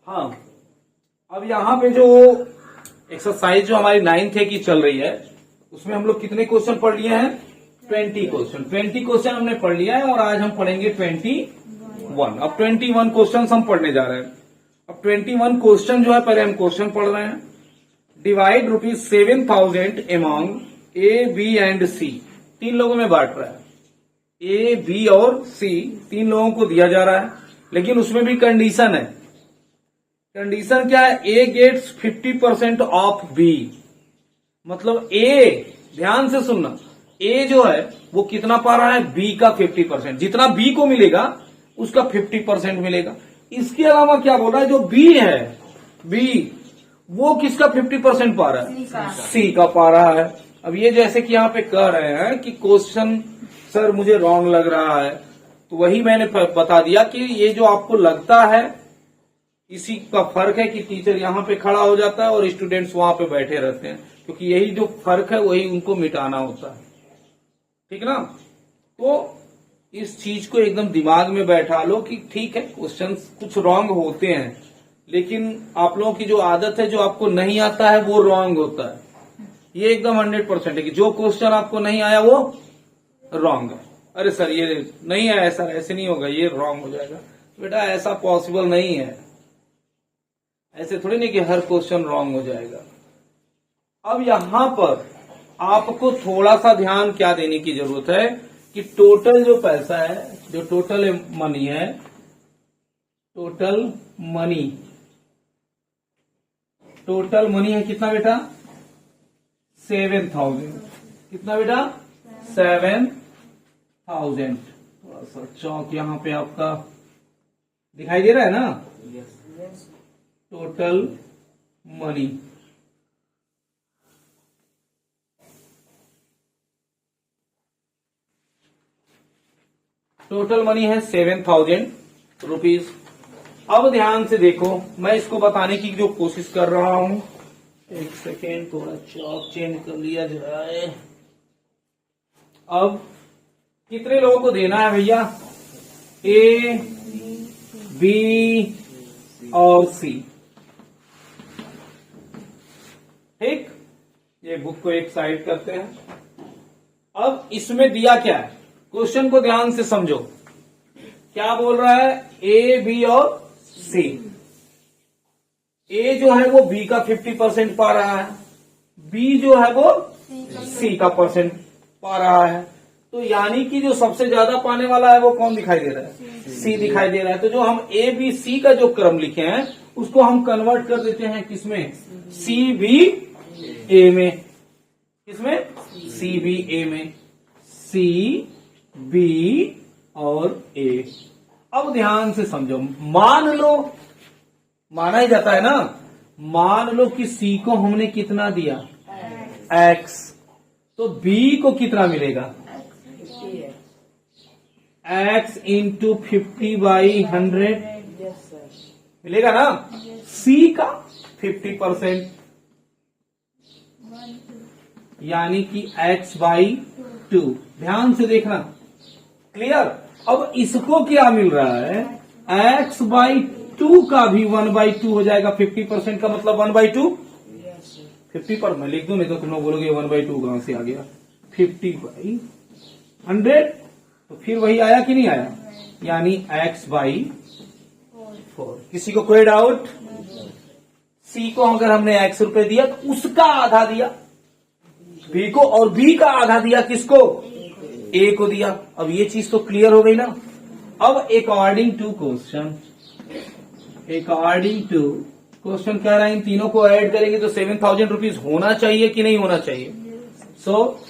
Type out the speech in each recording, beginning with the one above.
हाँ, अब यहाँ पे जो एक्सरसाइज जो हमारी 9th की चल रही है उसमें हम लोग कितने क्वेश्चन पढ़ लिए हैं? 20 क्वेश्चन। 20 क्वेश्चन हमने पढ़ लिया है और आज हम पढ़ेंगे 21। अब 21 क्वेश्चन हम पढ़ने जा रहे हैं। अब 21 क्वेश्चन जो है, पहले हम क्वेश्चन पढ़ रहे हैं। Divide ₹7,000 among A, B and C. 3 लोगों में बांट रहा है। ए, बी और सी 3 लोगों को दिया जा रहा है, लेकिन उसमें भी कंडीशन है। कंडीशन क्या है? A gets 50% of B. मतलब ए, ध्यान से सुनना, ए जो है वो कितना पा रहा है? बी का 50%। जितना बी को मिलेगा उसका 50% मिलेगा। इसके अलावा क्या बोल रहा है? जो बी है, बी वो किसका 50% पा रहा है? सी का पा रहा है। अब ये जैसे कि यहाँ पे कह रहे हैं कि क्वेश्चन सर मुझे रॉन्ग लग रहा है, तो वही मैंने बता दिया कि ये जो आपको लगता है इसी का फर्क है कि टीचर यहाँ पे खड़ा हो जाता है और स्टूडेंट्स वहां पे बैठे रहते हैं, क्योंकि यही जो फर्क है वही उनको मिटाना होता है। ठीक ना? तो इस चीज को एकदम दिमाग में बैठा लो कि ठीक है, क्वेश्चंस कुछ रॉन्ग होते हैं, लेकिन आप लोगों की जो आदत है, जो आपको नहीं आता है वो रॉन्ग होता है। ये एकदम 100% है कि जो क्वेश्चन आपको नहीं आया वो रॉन्ग है। अरे सर ये नहीं आया सर, ऐसे नहीं होगा, ये रॉन्ग हो जाएगा। बेटा ऐसा पॉसिबल नहीं है। ऐसे थोड़ी नहीं कि हर क्वेश्चन रॉन्ग हो जाएगा। अब यहां पर आपको थोड़ा सा ध्यान क्या देने की जरूरत है कि टोटल जो पैसा है, जो टोटल मनी है, टोटल मनी है कितना बेटा? 7,000। कितना बेटा? 7,000। थोड़ा सा चौक यहां पे आपका दिखाई दे रहा है ना? टोटल मनी है 7,000 रुपीज। अब ध्यान से देखो, मैं इसको बताने की जो कोशिश कर रहा हूं। एक सेकेंड, थोड़ा चौक चेंज कर लिया जाए। अब कितने लोगों को देना है भैया? ए, बी और सी। ठीक, ये बुक को एक साइड करते हैं। अब इसमें दिया क्या है? क्वेश्चन को ध्यान से समझो। क्या बोल रहा है? ए, बी और सी। ए जो है वो बी का 50% पा रहा है, बी जो है वो सी का % पा रहा है। तो यानी कि जो सबसे ज्यादा पाने वाला है वो कौन दिखाई दे रहा है? सी दिखाई दे रहा है। तो जो हम ए, बी, सी का जो क्रम लिखे हैं उसको हम कन्वर्ट कर देते हैं किसमें? सी, बी, ए में। किसमें? सी, बी, ए में। सी, बी और ए। अब ध्यान से समझो। मान लो, माना ही जाता है ना, मान लो कि सी को हमने कितना दिया? एक्स। तो बी को कितना मिलेगा? एक्स इंटू 50/100 मिलेगा ना? सी का 50%, यानी कि x/2। ध्यान से देखना, क्लियर? अब इसको क्या मिल रहा है? x/2 का भी 1/2 हो जाएगा। 50% का मतलब 1/2। 50 पर मैं लिख दूं, नहीं तो तुम लोग बोलोगे 1/2 कहां से आ गया? 50/100, तो फिर वही आया कि नहीं आया? यानी x/4। किसी को कोई डाउट? सी को अगर हमने x रुपए दिया तो उसका आधा दिया बी को, और बी का आधा दिया किसको? ए को दिया। अब ये चीज तो क्लियर हो गई ना? अब अकॉर्डिंग टू क्वेश्चन कह रहा है इन तीनों को ऐड करेंगे तो 7,000 रुपीज होना चाहिए कि नहीं होना चाहिए? सो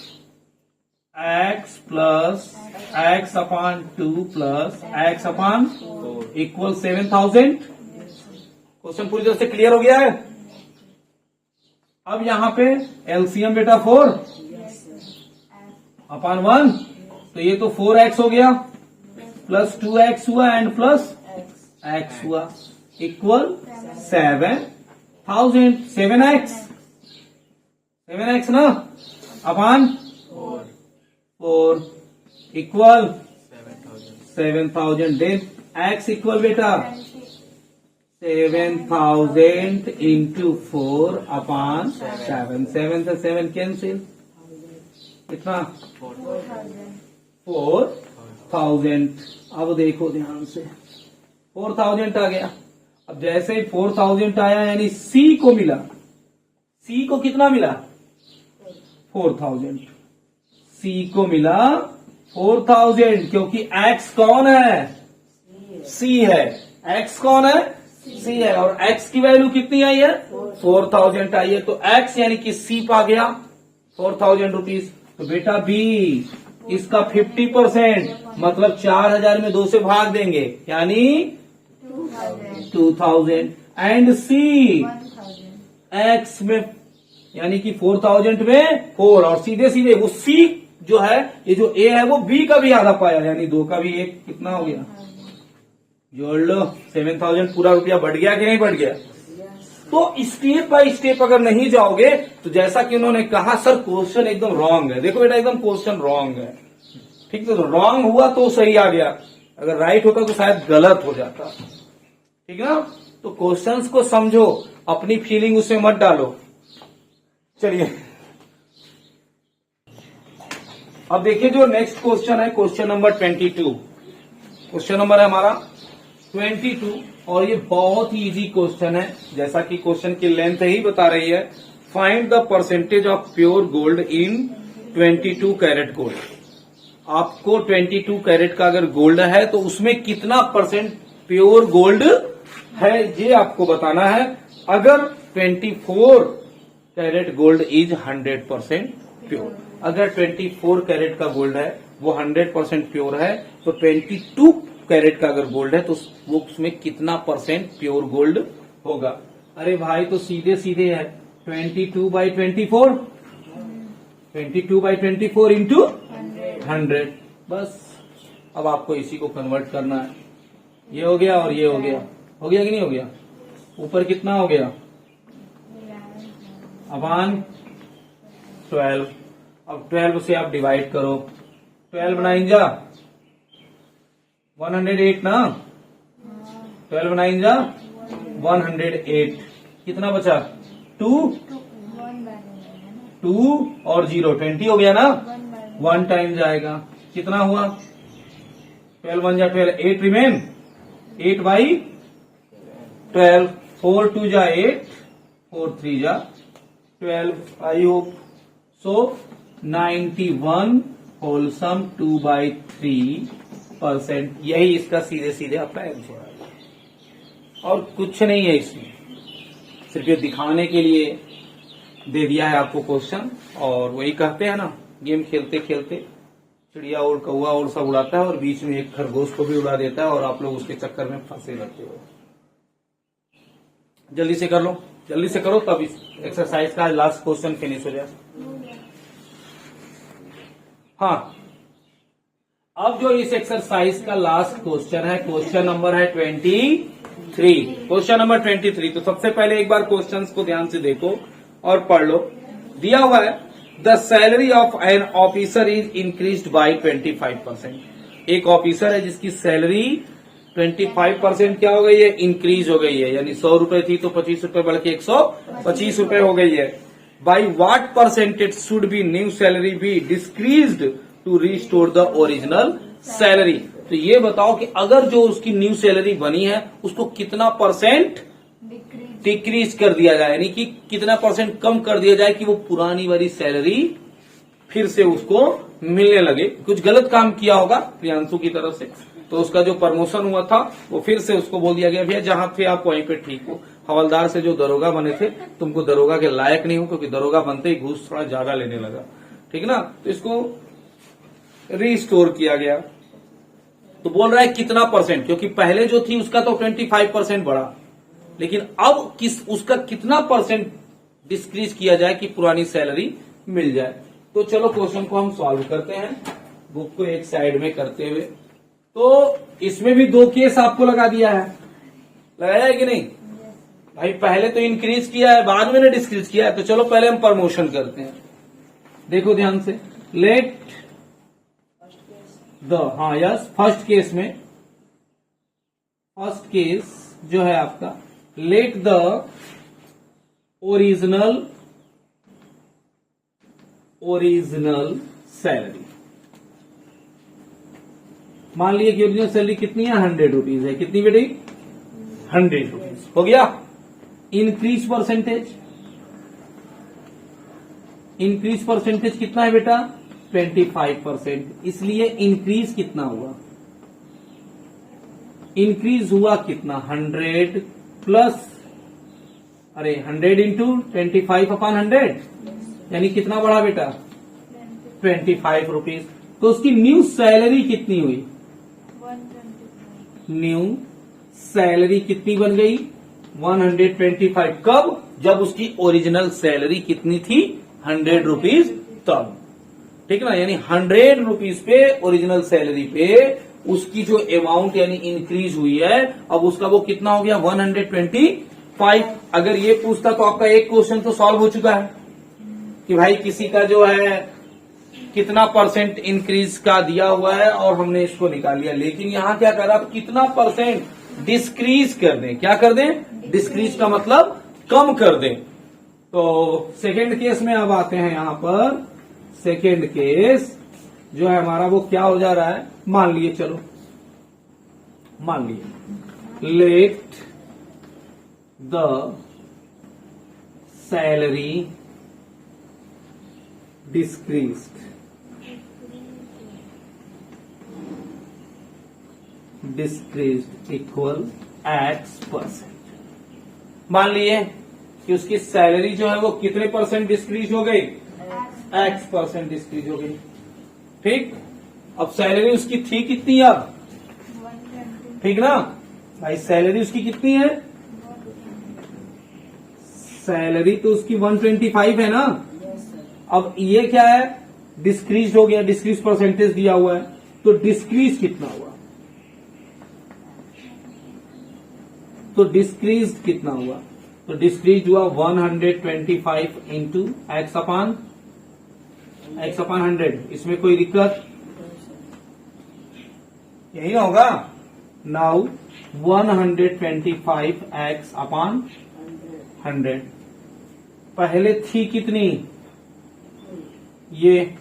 x plus x/2 plus x/4 equal 7,000। Question पूरी तरह से क्लियर हो गया है? अब यहां पे एलसीएम बेटा 4/1, तो ये तो 4x हो गया, प्लस 2x हुआ एंड प्लस x हुआ, इक्वल 7,000। 7x ना, अपान 4 इक्वल 7,000। देन x इक्वल बेटा 7,000 इंटू 4 अपॉन 7, 7 से 7 कैंसिल, कितना 4,000। अब देखो ध्यान से 4,000 आ गया। अब जैसे ही 4,000 आया यानी सी को मिला, सी को कितना मिला 4,000, सी को मिला 4,000 क्योंकि एक्स कौन है सी है, एक्स कौन है सी है और एक्स की वैल्यू कितनी आई है 4,000 आई है। तो एक्स यानी कि सी पा गया 4,000 रुपीज। तो बेटा बी इसका 50% मतलब 4,000 में 2 से भाग देंगे यानी 2,000 एंड सी एक्स में यानी कि 4,000 में 4 और सीधे सीधे वो सी जो है ये जो ए है वो बी का भी आधा पाया यानी 2 का भी 1 कितना हो गया जोड़ लो 7,000 पूरा रुपया बढ़ गया कि नहीं बढ़ गया। तो स्टेप बाय स्टेप अगर नहीं जाओगे तो जैसा कि उन्होंने कहा सर क्वेश्चन एकदम रॉन्ग है, देखो बेटा एकदम क्वेश्चन रॉन्ग है, ठीक है। तो रॉन्ग हुआ तो सही आ गया, अगर राइट होता तो शायद गलत हो जाता, ठीक है ना। तो क्वेश्चंस को समझो, अपनी फीलिंग उसमें मत डालो। चलिए अब देखिए जो नेक्स्ट क्वेश्चन है क्वेश्चन नंबर 22, क्वेश्चन नंबर है हमारा 22 और ये बहुत ही इजी क्वेश्चन है, जैसा कि क्वेश्चन की लेंथ ही बता रही है। Find the percentage of pure gold in 22 carat gold. आपको 22 कैरेट का अगर गोल्ड है तो उसमें कितना परसेंट प्योर गोल्ड है ये आपको बताना है। अगर 24 कैरेट गोल्ड इज 100% प्योर, अगर 24 कैरेट का गोल्ड है वो 100% प्योर है तो 22 कैरेट का अगर गोल्ड है तो वो उसमें कितना परसेंट प्योर गोल्ड होगा। अरे भाई तो सीधे सीधे है 22/24, 22/24 इंटू 100, बस। अब आपको इसी को कन्वर्ट करना है, ये हो गया और ये हो गया, हो गया कि नहीं हो गया। ऊपर कितना हो गया अपॉन 12, अब 12 से आप डिवाइड करो, 12 9 जा 108 ना, 12 9 जा 108, कितना बचा 2 और 0 20 हो गया ना, 1 टाइम जाएगा, कितना हुआ 12 1 जा 12, 8 रिमेन, 8/12, 4 2 जा 8, 4 3 जा 12। आई होप सो 91 होलसम 2/3%, यही इसका सीधे सीधे आपका आंसर है और कुछ नहीं है इसमें, सिर्फ ये दिखाने के लिए दे दिया है आपको क्वेश्चन। और वही कहते हैं ना गेम खेलते खेलते चिड़िया और कौवा और सब उड़ाता है और बीच में एक खरगोश को भी उड़ा देता है और आप लोग उसके चक्कर में फंसे रहते हो। जल्दी से कर लो, जल्दी से करो तब इस एक्सरसाइज का लास्ट क्वेश्चन फिनिश हो जाए। हाँ, अब जो इस एक्सरसाइज का लास्ट क्वेश्चन है क्वेश्चन नंबर है 23, क्वेश्चन नंबर 23। तो सबसे पहले एक बार क्वेश्चंस को ध्यान से देखो और पढ़ लो। दिया हुआ है the salary of an officer is increased by 25%। एक ऑफिसर है जिसकी सैलरी 25% क्या हो गई है इंक्रीज हो गई है, यानी 100 रुपए थी तो 25 रुपए बढ़ के 125 रुपए हो गई है। By what percentage should be new salary be decreased to restore the original salary. तो ये बताओ कि अगर जो उसकी न्यू सैलरी बनी है उसको कितना परसेंट डिक्रीज कर दिया जाए, यानी कि कितना परसेंट कम कर दिया जाए कि वो पुरानी वाली सैलरी फिर से उसको मिलने लगे। कुछ गलत काम किया होगा प्रियांशु की तरफ से, तो उसका जो प्रमोशन हुआ था वो फिर से उसको बोल दिया गया भैया जहां थे आप वहीं पे ठीक हो, हवलदार से जो दरोगा बने थे तुमको दरोगा के लायक नहीं हो, क्योंकि दरोगा बनते ही घूस थोड़ा ज्यादा लेने लगा, ठीक है ना। तो इसको रिस्टोर किया गया। तो बोल रहा है कितना परसेंट, क्योंकि पहले जो थी उसका तो 25% बढ़ा, लेकिन अब उसका कितना परसेंट डिक्रीज किया जाए कि पुरानी सैलरी मिल जाए। तो चलो क्वेश्चन को हम सॉल्व करते हैं, बुक को एक साइड में करते हुए। तो इसमें भी 2 केस आपको लगा दिया है, लगाया है कि नहीं भाई। पहले तो इंक्रीज किया है बाद में डिक्रीज किया है, तो चलो पहले हम प्रमोशन करते हैं। देखो ध्यान से, लेट यस फर्स्ट केस में, फर्स्ट केस जो है आपका लेट द ओरिजिनल सैलरी, मान लिया कि ओरिजिनल सैलरी कितनी है, 100 रुपीज है। कितनी बेटी, 100 रुपीज। हो गया। इंक्रीज परसेंटेज कितना है बेटा, 25%। इसलिए इंक्रीज कितना हुआ, इंक्रीज हुआ कितना, 100 प्लस 100 इंटू 25/100, यानी कितना बढ़ा बेटा, 25 रुपीज। तो उसकी न्यू सैलरी कितनी हुई, 125। न्यू सैलरी कितनी बन गई, 125। कब, जब उसकी ओरिजिनल सैलरी कितनी थी, 100 रुपीज तब। ठीक है ना, यानी 100 रुपीज पे ओरिजिनल सैलरी पे उसकी जो अमाउंट यानी इंक्रीज हुई है, अब उसका वो कितना हो गया, 125। अगर ये पूछता तो आपका एक क्वेश्चन तो सॉल्व हो चुका है कि भाई किसी का जो है कितना परसेंट इंक्रीज का दिया हुआ है और हमने इसको निकाल लिया। लेकिन यहां क्या कर रहा, आप कितना परसेंट डिस्क्रीज कर दें, क्या कर दें, डिस्क्रीज का मतलब कम कर दें। तो सेकेंड केस में अब आते हैं, यहां पर सेकेंड केस जो है हमारा वो क्या हो जा रहा है, मान लिए, चलो मान लिए, let the salary decreased equal X%। मान लिए कि उसकी सैलरी जो है वो कितने परसेंट डिस्क्रीज हो गई, X% डिस्क्रीज हो गई। ठीक, अब सैलरी उसकी थी कितनी, अब 120। ठीक ना भाई, सैलरी उसकी कितनी है, सैलरी तो उसकी 125 है ना। अब ये क्या है, डिस्क्रीज हो गया, डिस्क्रीज परसेंटेज दिया हुआ है, तो डिस्क्रीज कितना हुआ, तो डिस्क्रीज कितना हुआ, तो डिस्क्रीज हुआ 125 इंटू X/100। इसमें कोई दिक्कत यही ना होगा। नाउ 125 X/100 पहले थी कितनी, ये,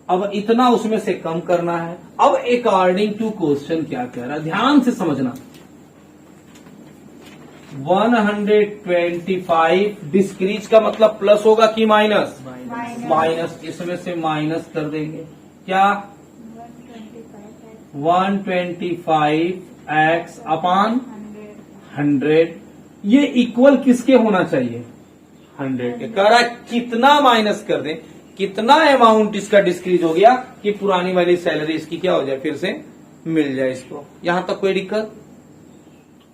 अब इतना उसमें से कम करना है। अब अकॉर्डिंग टू क्वेश्चन क्या कह रहा है, ध्यान से समझना। 125 डिस्क्रीज का मतलब प्लस होगा कि माइनस, माइनस। इसमें से माइनस कर देंगे, क्या, 125 X/100। ये इक्वल किसके होना चाहिए, 100 के। कह रहा है कितना माइनस कर दें, कितना अमाउंट इसका डिस्क्रीज हो गया कि पुरानी वाली सैलरी इसकी क्या हो जाए, फिर से मिल जाए इसको। यहां तक कोई दिक्कत।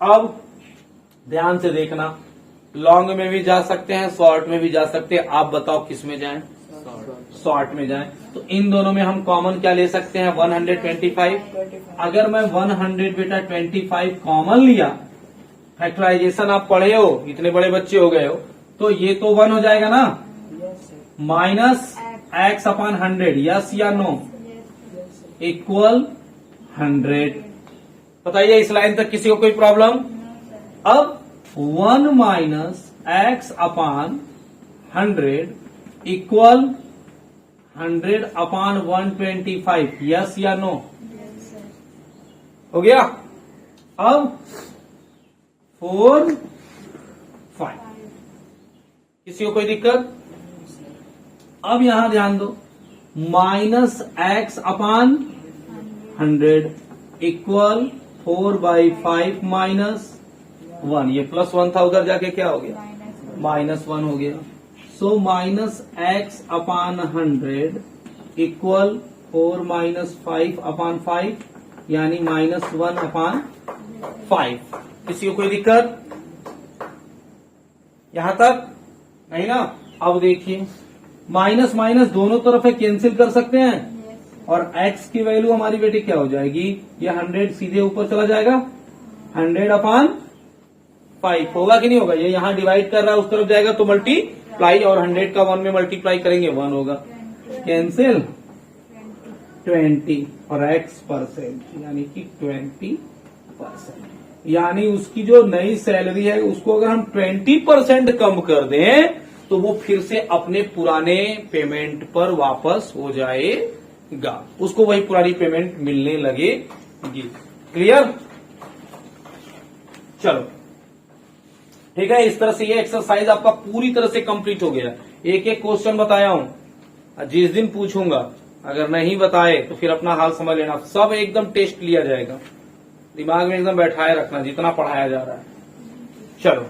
अब ध्यान से देखना, लॉन्ग में भी जा सकते हैं, शॉर्ट में भी जा सकते हैं। आप बताओ किस में जाएं, शॉर्ट में जाएं। तो इन दोनों में हम कॉमन क्या ले सकते हैं, 125। अगर मैं 100 बेटा 25 कॉमन लिया, फैक्टराइजेशन आप पढ़े हो, इतने बड़े बच्चे हो गए हो, तो ये तो 1 हो जाएगा ना, माइनस X/100, यस या नो, इक्वल 100। बताइए इस लाइन तक किसी को कोई प्रॉब्लम। अब 1 माइनस X/100 इक्वल 100/125, यस या नो, हो गया। अब 4 5, किसी को कोई दिक्कत। अब यहां ध्यान दो, माइनस X/100 इक्वल 4/5 माइनस 1। ये +1 था, उधर जाके क्या हो गया, -1 हो गया। So minus X/100 equal 4 minus 5/5, यानी -1/5। किसी को कोई दिक्कत यहां तक नहीं ना। अब देखिए, माइनस माइनस दोनों तरफ है, कैंसिल कर सकते हैं, और x की वैल्यू हमारी बेटी क्या हो जाएगी, ये 100 सीधे ऊपर चला जाएगा, 100/5 होगा कि नहीं होगा। ये यहां डिवाइड कर रहा है, उस तरफ जाएगा तो मल्टीप्लाई, और 100 का 1 में मल्टीप्लाई करेंगे 1 होगा, कैंसिल 20 और x%, यानी कि 20%। यानी उसकी जो नई सैलरी है उसको अगर हम 20% कम कर दें तो वो फिर से अपने पुराने पेमेंट पर वापस हो जाएगा, उसको वही पुरानी पेमेंट मिलने लगेगी। क्लियर? चलो ठीक है, इस तरह से ये एक्सरसाइज आपका पूरी तरह से कंप्लीट हो गया। एक एक क्वेश्चन बताया हूं, जिस दिन पूछूंगा अगर नहीं बताए तो फिर अपना हाल समझ लेना, सब एकदम टेस्ट लिया जाएगा, दिमाग में एकदम बैठाए रखना जितना पढ़ाया जा रहा है। चलो